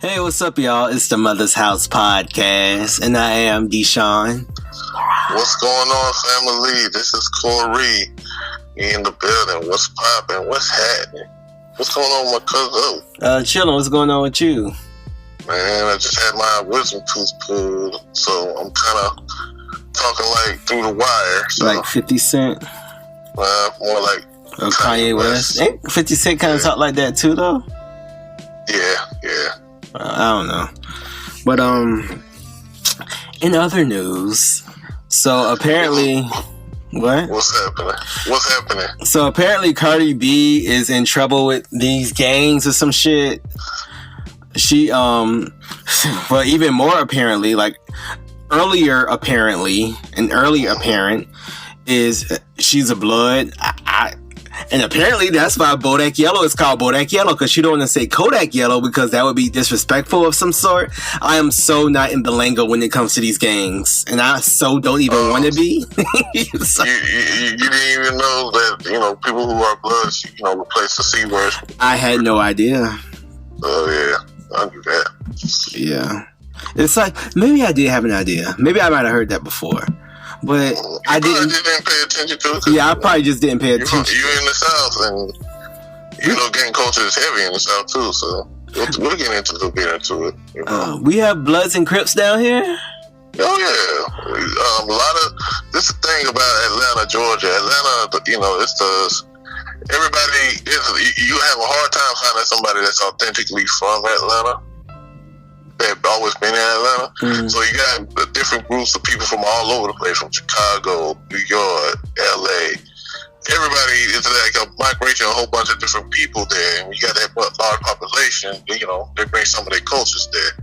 Hey, what's up, y'all? It's the Mother's House Podcast, and I am Deshaun. What's going on, family? This is Corey in the building. What's poppin'? What's happening? What's going on with my cousin? Chillin'. What's going on with you? Man, I just had my wisdom tooth pulled, so I'm kind of talking like through the wire. So, like 50 Cent? More like Kanye West. Ain't 50 Cent kind of talk like that too, though? Yeah. I don't know. But, in other news, so apparently... What? What's happening? So apparently Cardi B is in trouble with these gangs or some shit. She, but even more apparently, like earlier apparent is she's a blood. And apparently that's why Bodak Yellow is called Bodak Yellow, because she don't want to say Kodak Yellow because that would be disrespectful of some sort. I am so not in the lingo when it comes to these gangs, and I so don't even want to be. So, you didn't even know that, people who are bloods, replace the C word. I had no idea. Oh, yeah. I knew that. Yeah. It's like, maybe I did have an idea. Maybe I might have heard that before. But I didn't pay attention to it. Yeah, I probably just didn't pay attention. You're in the South, and gang culture is heavy in the South too. So we'll get into it. We have Bloods and Crips down here. Oh yeah, a lot of this is the thing about Atlanta, Georgia. Atlanta, it's everybody is. You have a hard time finding somebody that's authentically from Atlanta. They've always been in Atlanta. Mm-hmm. So you got different groups of people from all over the place, from Chicago, New York, LA. Everybody is like a migration, a whole bunch of different people there. And you got that large population, they bring some of their cultures there.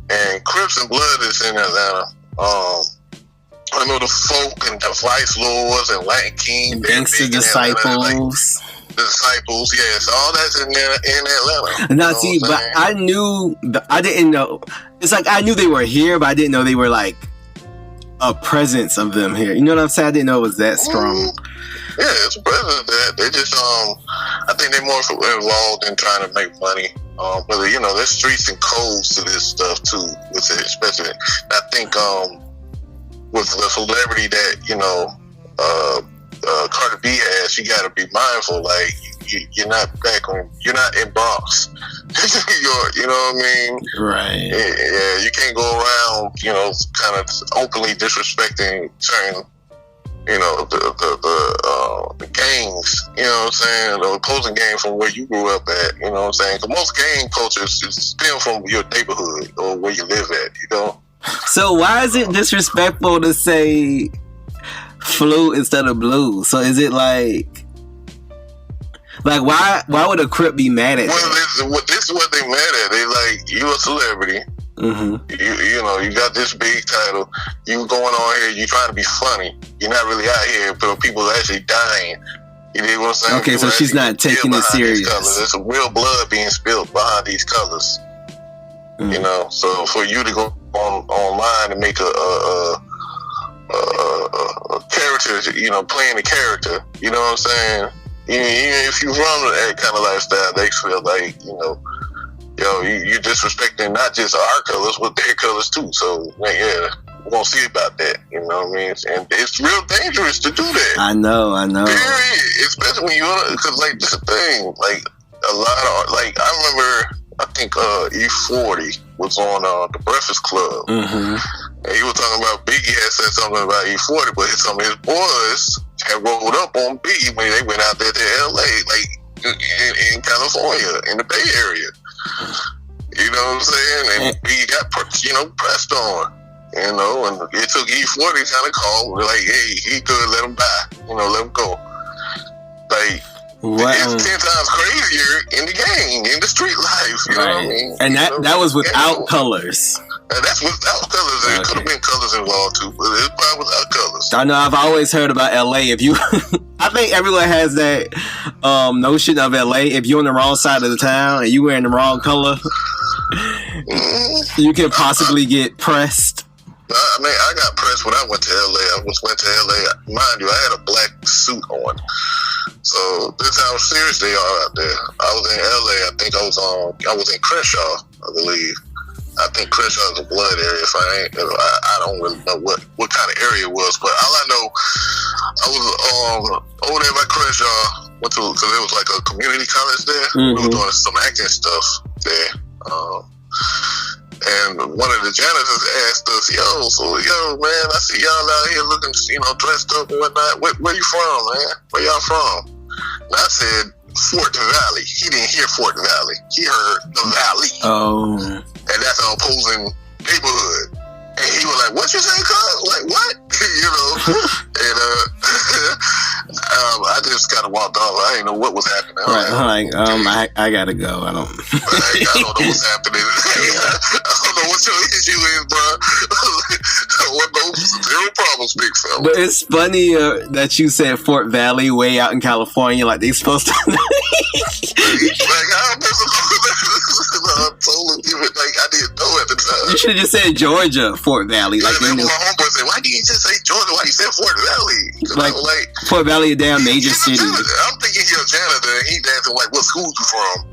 And Crips and Blood is in Atlanta. I know the folk and the Vice Lords and Latin King. Gangster Disciples. Disciples, yes, all that's in Atlanta. Now, see, but I didn't know. It's like I knew they were here, but I didn't know they were like a presence of them here. You know what I'm saying? I didn't know it was that strong. Yeah, it's a presence of that. They just, I think they're more involved in trying to make money. But there's streets and codes to this stuff too. With it, especially, I think, with the celebrity that Cardi B has, you got to be mindful. Like you're not in Bronx, you know what I mean? Right. Yeah, you can't go around, kind of openly disrespecting certain, the gangs. You know what I'm saying? The opposing gang from where you grew up at. You know what I'm saying? Because most gang cultures stem from your neighborhood or where you live at. So why is it disrespectful to say Flue instead of Blue? So is it like why would a Crip be mad at that? This is what they mad at. They like, you a celebrity. Mm-hmm. You got this big title. You going on here, you trying to be funny. You're not really out here, but people are actually dying. You know what I'm saying? Okay, so she's not taking it serious. There's a real blood being spilled behind these colors. Mm-hmm. So for you to go online and make a character, playing a character, you know what I'm saying? Even if you run that kind of lifestyle, they feel like, you're disrespecting not just our colors, but their colors too. So, yeah, we're going to see about that, you know what I mean? And it's real dangerous to do that. I know. Period. Especially when because, this is the thing, a lot of, I remember, I think E40 was on the Breakfast Club. Mm-hmm. And he was talking about Biggie had said something about E40, but some of his boys had rolled up on Biggie when they went out there to LA, in California, in the Bay Area. You know what I'm saying? And Biggie got, pressed on. And it took E40 kind of call, like, hey, he good, let him die. Let him go. It's 10 times crazier in the gang, in the street life. You know what I mean? And that was without colors. And that's without colors. There could have been colors involved too, but it's probably without colors. I know. I've always heard about LA. I think everyone has that notion of LA. If you're on the wrong side of the town and you wearing the wrong color, you can possibly get pressed. I mean, I got pressed when I went to LA. Went to LA. Mind you, I had a black suit on. So this is how serious they are out there. I was in LA. I think I was in Crenshaw. I believe. I think Crenshaw is a blood area. If I don't really know what kind of area it was, but all I know, I was over there by Crenshaw. Because it was like a community college there. We were doing some acting stuff there. And one of the janitors asked us, yo, man, I see y'all out here looking, dressed up and whatnot. Where you from, man? Where y'all from? And I said, Fort Valley. He didn't hear Fort Valley. He heard the Valley. Oh. And that's an opposing neighborhood. And he was like, what you say, cuz? Like, what? And I just kind of walked off. I didn't know what was happening. I gotta go. I don't know what's happening. I don't know what your issue is, bro. Zero problems, big fella. But it's funny that you said Fort Valley way out in California, like they supposed to. Like, I'm totally different. Like, I didn't know at the time. You should have just said Georgia, Fort Valley. Like, my homeboy said, why didn't you just say Georgia? Why you said Fort Valley? Like Fort Valley, a damn major city. I'm thinking he's a janitor, and he's asking, like, what school you from?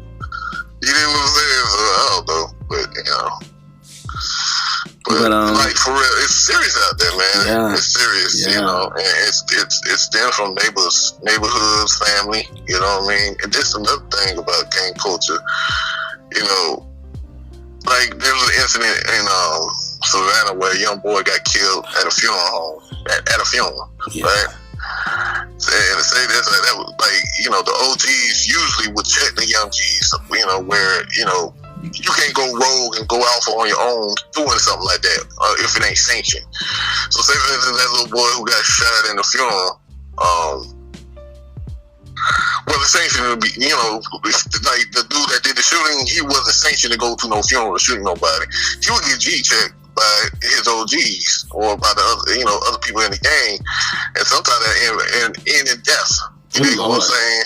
You know what I'm saying? So, I don't know. But, But like, for real, it's serious out there, man. Yeah, it's serious, and it's stemmed from neighborhoods, family. You know what I mean? And this is another thing about gang culture. Like there was an incident in Savannah where a young boy got killed at a funeral home. At a funeral, right? And say this, that was like, the OGs usually would check the young G's, where you can't go rogue and go out on your own doing something like that if it ain't sanctioned. So say for instance, that little boy who got shot in the funeral, the sanction would be, like the dude that did the shooting, he wasn't sanctioned to go to no funeral or shoot nobody. He would get G-checked by his OGs or by the other, other people in the gang, and sometimes that end in death. You know what I'm saying?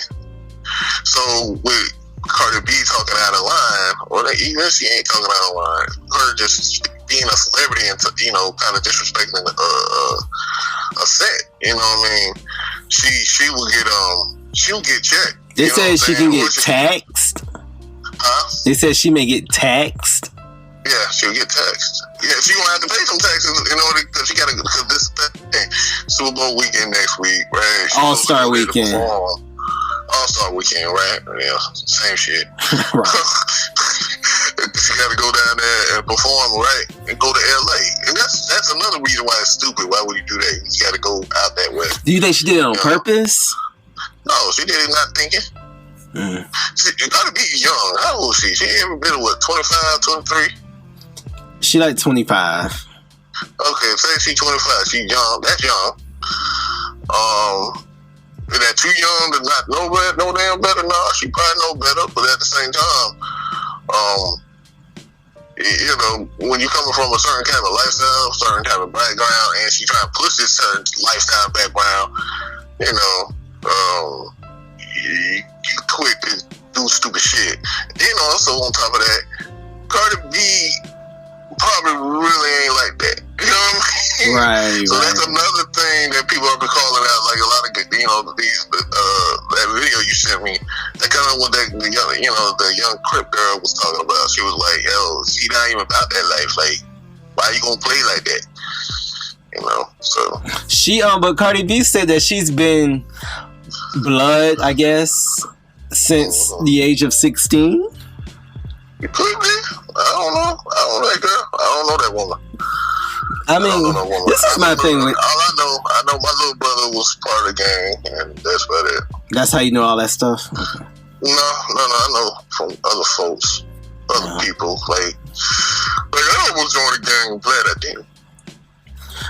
So with Cardi B talking out of line, or even if she ain't talking out of line, her just being a celebrity and kind of disrespecting a set. You know what I mean? She will get checked. They said she can get taxed. Huh? They said she may get taxed. Yeah, she'll get taxed. Yeah, she gonna have to pay some taxes in order because because this Super Bowl weekend next week, right? All-Star weekend. All-Star weekend, right? Yeah, same shit. Right. She got to go down there and perform, right? And go to LA. And that's another reason why it's stupid. Why would you do that? You got to go out that way. Do you think she did it on purpose? No, she did it not thinking. She got to be young. How old is she? She ever been, 25, 23? She like 25. Okay, say she 25. She young. That's young. Is that too young to not know damn better? No, she probably know better, but at the same time, when you're coming from a certain kind of lifestyle, certain kind of background, and she trying to push this certain lifestyle background, you quick to do stupid shit. Then also on top of that, Cardi B probably really ain't like that. You know what I mean? Right. So that's another thing that people have been calling out. Like a lot of that video you sent me. That kind of what the young Crip girl was talking about. She was like, "Yo, she not even about that life. Like, why you gonna play like that?" So she but Cardi B said that she's been blood, I guess, since the age of 16. It could be. I don't know. I don't know that girl. I don't know that woman. I mean, this is my thing. All I know my little brother was part of the gang, and that's about it. That's how you know all that stuff? Okay. No, I know from other folks, other people. Like I almost joined the gang. I'm glad I didn't.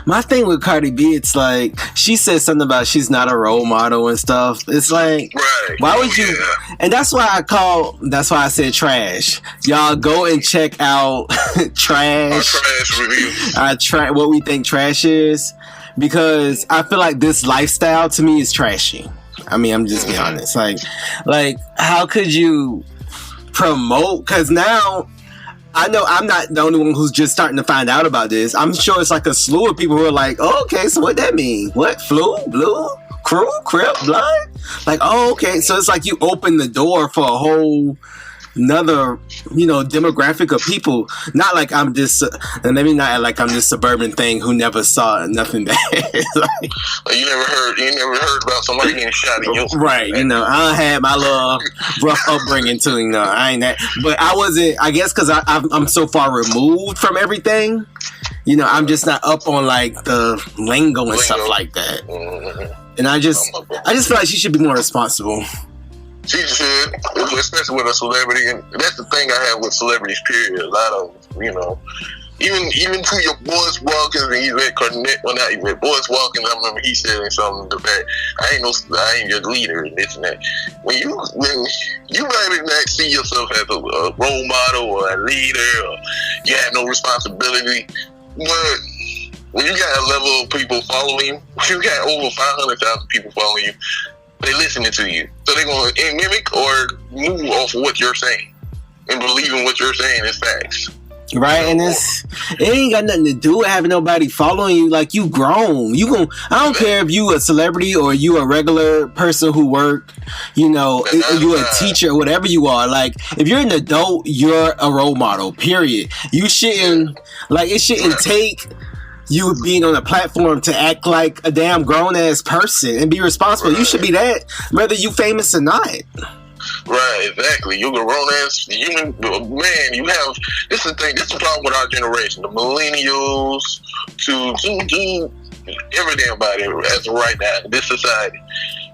My thing with Cardi B, it's like, she said something about she's not a role model and stuff. It's like, right. Why would you? And that's why I said trash. Y'all go and check out trash. Our trash review. What we think trash is. Because I feel like this lifestyle to me is trashy. I mean, I'm just being honest. Like, how could you promote? Because now, I know I'm not the only one who's just starting to find out about this. I'm sure it's like a slew of people who are like, oh, okay, so what that mean? What? Flue? Blue? Crew? Crip? Blood? Like, oh, okay. So it's like you open the door for a whole another, demographic of people. Not like I'm just, and let me not act like I'm this suburban thing who never saw nothing bad. Like, you never heard about somebody getting shot in your right? I had my little rough upbringing too. I ain't that, but I wasn't. I guess because I'm so far removed from everything. I'm just not up on like the lingo and stuff like that. And I just feel like she should be more responsible. She should, especially with a celebrity, and that's the thing I have with celebrities. Period. A lot of even to your Boris Walkins and Yvette Cornett. Well, not Yvette. Boris Walkins. I remember he said something to that. I ain't your leader and this and that. When you maybe not see yourself as a role model or a leader, or you have no responsibility, but when you got a level of people following you, you got over 500,000 people following you, they listening to you. So they're going to mimic or move off of what you're saying and believe in what you're saying is facts. Right, and it ain't got nothing to do with having nobody following you. Like, you grown. I don't care if you a celebrity or you a regular person who work, you a teacher, whatever you are. Like, if you're an adult, you're a role model, period. You shouldn't, it shouldn't take you being on a platform to act like a damn grown-ass person and be responsible. Right. You should be that, whether you famous or not. Right, exactly. You're a grown-ass human man. You have, this is the thing, this is the problem with our generation. The millennials to every damn body as of right now in this society.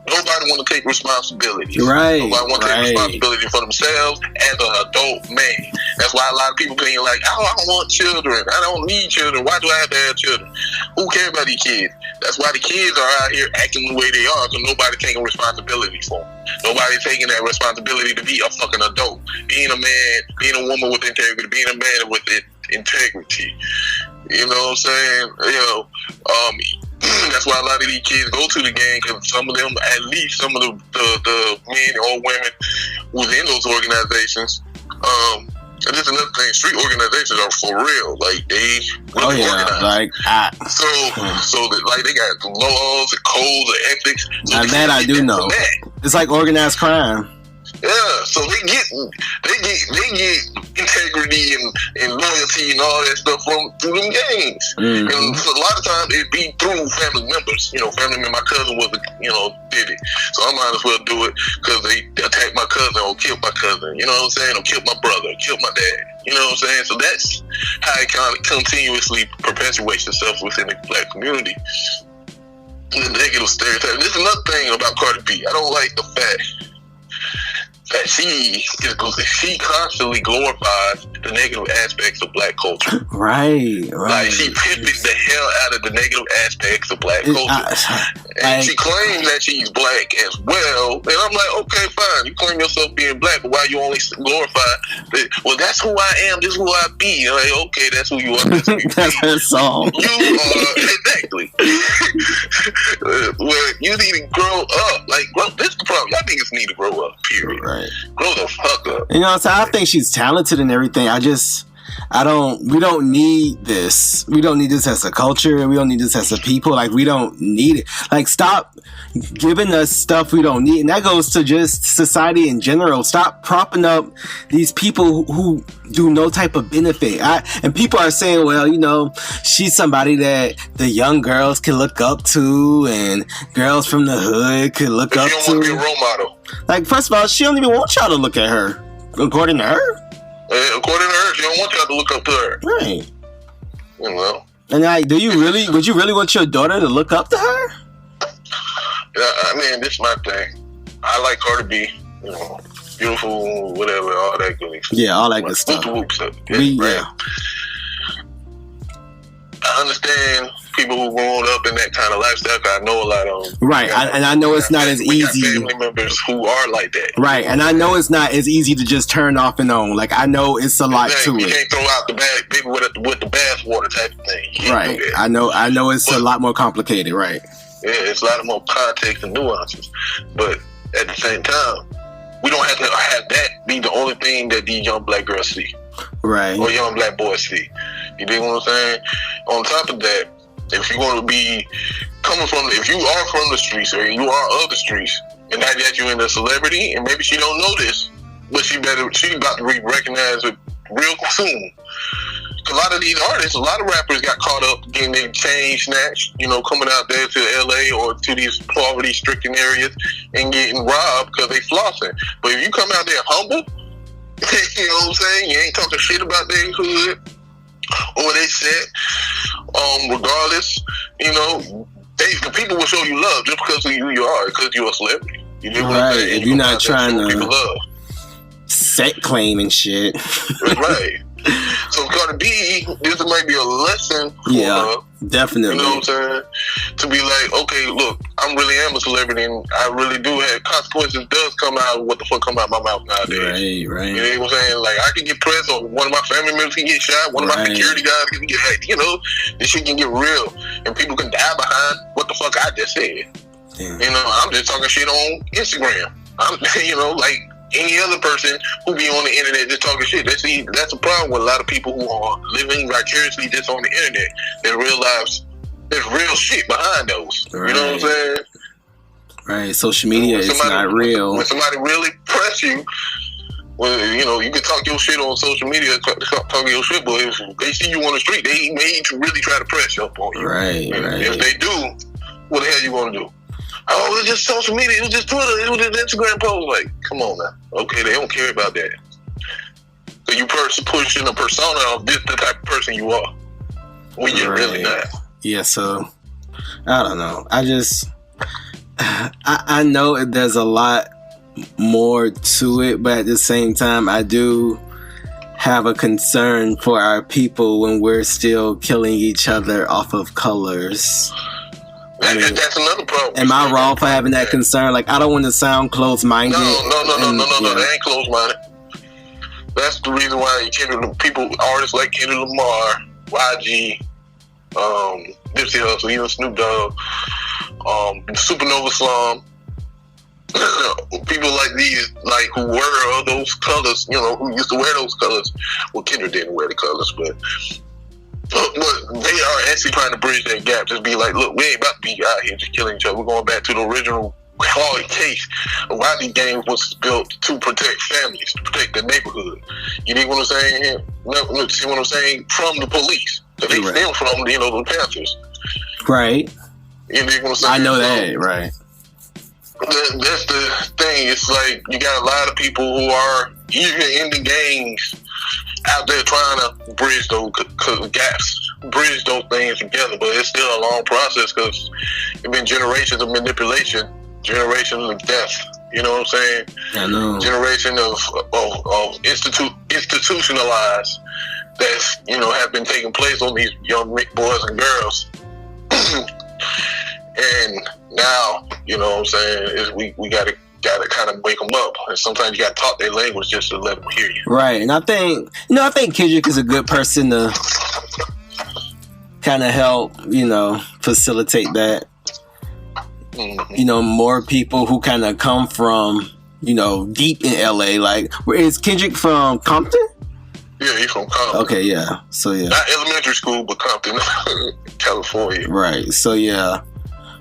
Nobody want to take responsibility. Right. Nobody want to take responsibility for themselves as an adult man. That's why a lot of people being like, oh, I don't want children. I don't need children. Why do I have to have children? Who cares about these kids? That's why the kids are out here acting the way they are, because nobody taking responsibility for them. Nobody taking that responsibility to be a fucking adult. Being a man, being a woman with integrity, being a man with integrity. You know what I'm saying? That's why a lot of these kids go to the gang, because some of them, at least some of the men or women who's in those organizations, and this is another thing, street organizations are for real. Like, they really organized. So they got laws and codes and ethics. Now that I do know. It's like organized crime. Yeah, so they get integrity and loyalty and all that stuff through them gangs. Mm-hmm. And so a lot of times it be through family members. Family member, my cousin did it, so I might as well do it because they attacked my cousin or killed my cousin. You know what I'm saying? Or killed my brother, or killed my dad. You know what I'm saying? So that's how it kind of continuously perpetuates itself within the black community. The negative stereotype. This is another thing about Cardi B. I don't like the fact that she constantly glorifies the negative aspects of black culture. Right. Like, she pimping the hell out of the negative aspects of black culture. And she claims that she's black as well. And I'm like, okay, fine. You claim yourself being black, but why you only glorify that? Well, that's who I am. This is who I be. I'm like, okay, that's who you are. That's who you that's her song. You are, exactly. Well, you need to grow up. Like, this is the problem. Y'all niggas need to grow up, period. Right. Grow the fuck up. You know what I'm saying? I think she's talented and everything. We don't need this. We don't need this as a culture. We don't need this as a people. Like, we don't need it. Like, stop giving us stuff we don't need. And that goes to just society in general. Stop propping up these people who do no type of benefit. And people are saying, well, she's somebody that the young girls can look up to and girls from the hood could look up to. She don't want to be a role model. Like, first of all, she don't even want y'all to look at her. According to her. According to her, she don't want y'all to look up to her. Right. And like, would you really want your daughter to look up to her? Yeah, I mean, this is my thing. I like Cardi B, beautiful, whatever, all that good stuff. Yeah, all that good stuff. Yeah. I understand people who grown up in that kind of lifestyle. I know a lot of them. Right, and I know it's not as easy. We got family members who are like that. Right, and I know it's not as easy to just turn off and on. Like, I know it's a lot to it. You can't throw out the baby with the bathwater type of thing. Right, I know it's a lot more complicated. Right. Yeah, it's a lot more context and nuances. But at the same time, we don't have to have that be the only thing that these young black girls see. Right. Or young black boys see. You dig what I'm saying? On top of that, if you're going to be if you are from the streets or you are of the streets, and now that you're in a celebrity, and maybe she don't know this, but she about to be recognized real soon. A lot of these artists, a lot of rappers got caught up getting their chain snatched, coming out there to LA or to these poverty-stricken areas and getting robbed because they flossing. But if you come out there humble, you know what I'm saying? You ain't talking shit about their hood or they set. Regardless, the people will show you love just because of who you are, because you're a celebrity. You know what I'm saying? If you're not trying to people love. Set claim and shit. Right. So Cardi B, this might be a lesson for her. Definitely. You know what I'm saying? To be like, okay, look, I really am a celebrity, and I really do have consequences. Does come out of what the fuck come out of my mouth nowadays? Right. You know what I'm saying? Like, I can get pressed, or one of my family members can get shot, one of my security guys can get hacked. This shit can get real, and people can die behind what the fuck I just said. Damn. I'm just talking shit on Instagram. I'm, like any other person who be on the internet just talking shit. That's a problem with a lot of people who are living vicariously just on the internet. They realize there's real shit behind those. Right. You know what I'm saying? Right. Social media is not real. When somebody really press you, you can talk your shit on social media, talk your shit, but if they see you on the street, they may really try to press up on you. Right. If they do, what the hell you gonna do? Oh, it was just social media. It was just Twitter. It was just Instagram post. Like, come on now. Okay, they don't care about that. So you pushing a persona of this the type of person you are when you're really not. Yeah. So I don't know. I know there's a lot more to it, but at the same time, I do have a concern for our people when we're still killing each other off of colors. And that's another problem. Am I wrong for having that concern? Like, I don't want to sound closed-minded. No. They ain't closed-minded. That's the reason why artists like Kendrick Lamar, YG, Nipsey Hussle, even Snoop Dogg, Supernova Slum, people like these, like who wear those colors, who used to wear those colors. Well, Kendrick didn't wear the colors, but they are actually trying to bridge that gap. Just be like, look, we ain't about to be out here just killing each other. We're going back to the original hard case of why these games was built to protect families, to protect the neighborhood. You know what I'm saying? See what I'm saying? From the police. So they stem from, the Panthers. Right. You know what I'm saying? I know that, right. That's the thing. It's like you got a lot of people who are even in the gangs out there trying to bridge those gaps, bridge those things together, but it's still a long process because it's been generations of manipulation, generations of death. You know what I'm saying? I know. Generation of institutionalized that's have been taking place on these young boys and girls, and now you know what I'm saying is we gotta kind of wake them up, and sometimes you gotta talk their language just to let them hear you. Right, and I think Kendrick is a good person to kind of help facilitate that. Mm-hmm. More people who kind of come from deep in LA. Like, where is Kendrick from? Compton? Yeah, he's from Compton. Okay, yeah. So yeah, not elementary school, but Compton, California. Right. So yeah.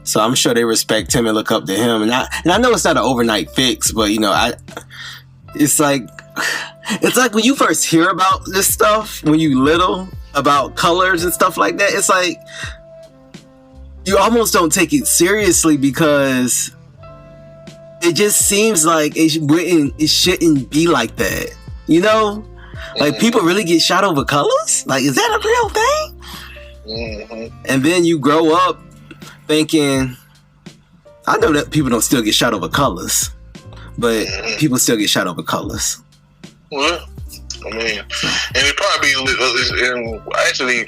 So I'm sure they respect him and look up to him, and I know it's not an overnight fix, but it's like when you first hear about this stuff when you little, about colors and stuff like that. It's like you almost don't take it seriously because it just seems like it shouldn't be like that. Like people really get shot over colors. Like, is that a real thing? Mm-hmm. And then you grow up thinking, I know that people don't still get shot over colors, but people still get shot over colors. Well, and it probably, and actually,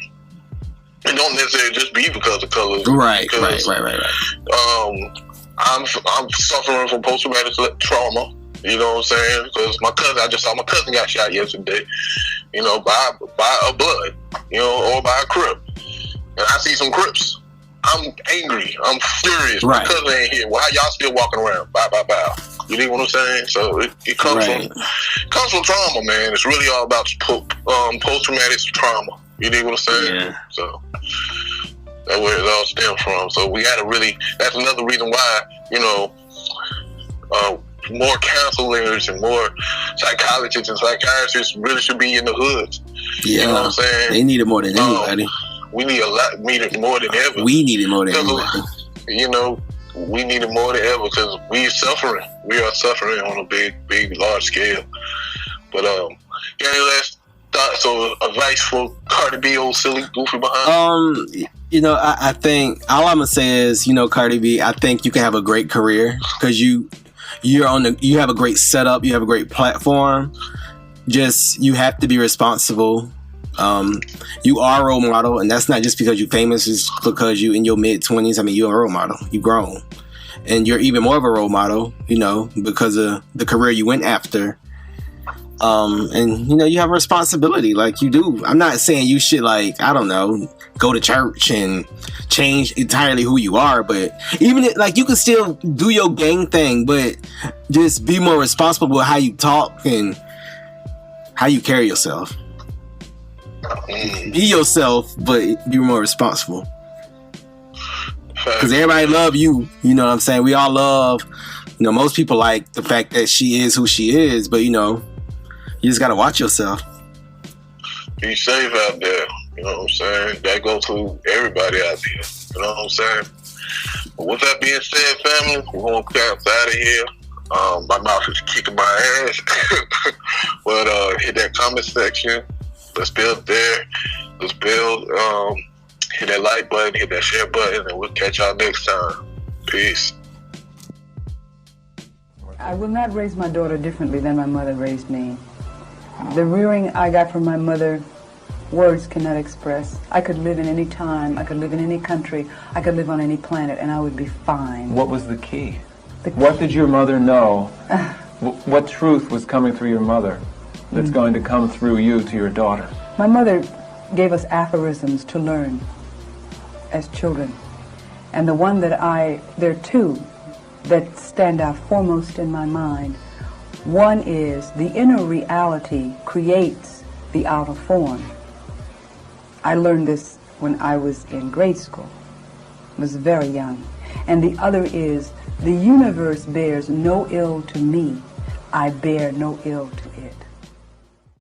it don't necessarily just be because of colors. Right. I'm suffering from post-traumatic trauma. You know what I'm saying? Because I just saw my cousin got shot yesterday. By a blood, or by a Crip, and I see some Crips. I'm angry. I'm furious. Right. My cousin ain't here. Well, how y'all still walking around? Bow. You know what I'm saying? So it comes from trauma, man. It's really all about post-traumatic trauma. You know what I'm saying? Yeah. So that's where it all stems from. So we got to really. That's another reason why more counselors and more psychologists and psychiatrists really should be in the hoods. Yeah, you know what I'm saying? They need it more than anybody. We need it more than ever. We need it more than anybody. You know, we need it more than ever because we suffering. We are suffering on a big, large scale. But any last thoughts or advice for Cardi B, old silly goofy behind? You know, I think all I'm gonna say is, you know, Cardi B, I think you can have a great career because you have a great setup, you have a great platform. Just you have to be responsible. You are a role model, and that's not just because you're famous, it's because you in your mid-20s. I mean, you're a role model. You've grown. And you're even more of a role model, you know, because of the career you went after. And, you know, you have a responsibility like you do. I'm not saying you should, like, I don't know, go to church and change entirely who you are, but even like you can still do your gang thing, but just be more responsible with how you talk and how you carry yourself. Be yourself, but be more responsible. Because everybody love you. You know what I'm saying? We all love, you know, most people like the fact that she is who she is, but, you know, you just got to watch yourself. Be safe out there. You know what I'm saying? That goes to everybody out there. You know what I'm saying? But with that being said, family, we're going to bounce out of here. My mouth is kicking my ass. But hit that comment section. Let's build there. Let's build. Hit that like button, hit that share button, and we'll catch y'all next time. Peace. I will not raise my daughter differently than my mother raised me. The rearing I got from my mother, words cannot express. I could live in any time, I could live in any country, I could live on any planet, and I would be fine. What was the key? What did your mother know? What truth was coming through your mother that's going to come through you to your daughter? My mother gave us aphorisms to learn as children. And the one that there are two that stand out foremost in my mind. One is the inner reality creates the outer form. I learned this when I was in grade school. I was very young. And the other is the universe bears no ill to me. I bear no ill to it.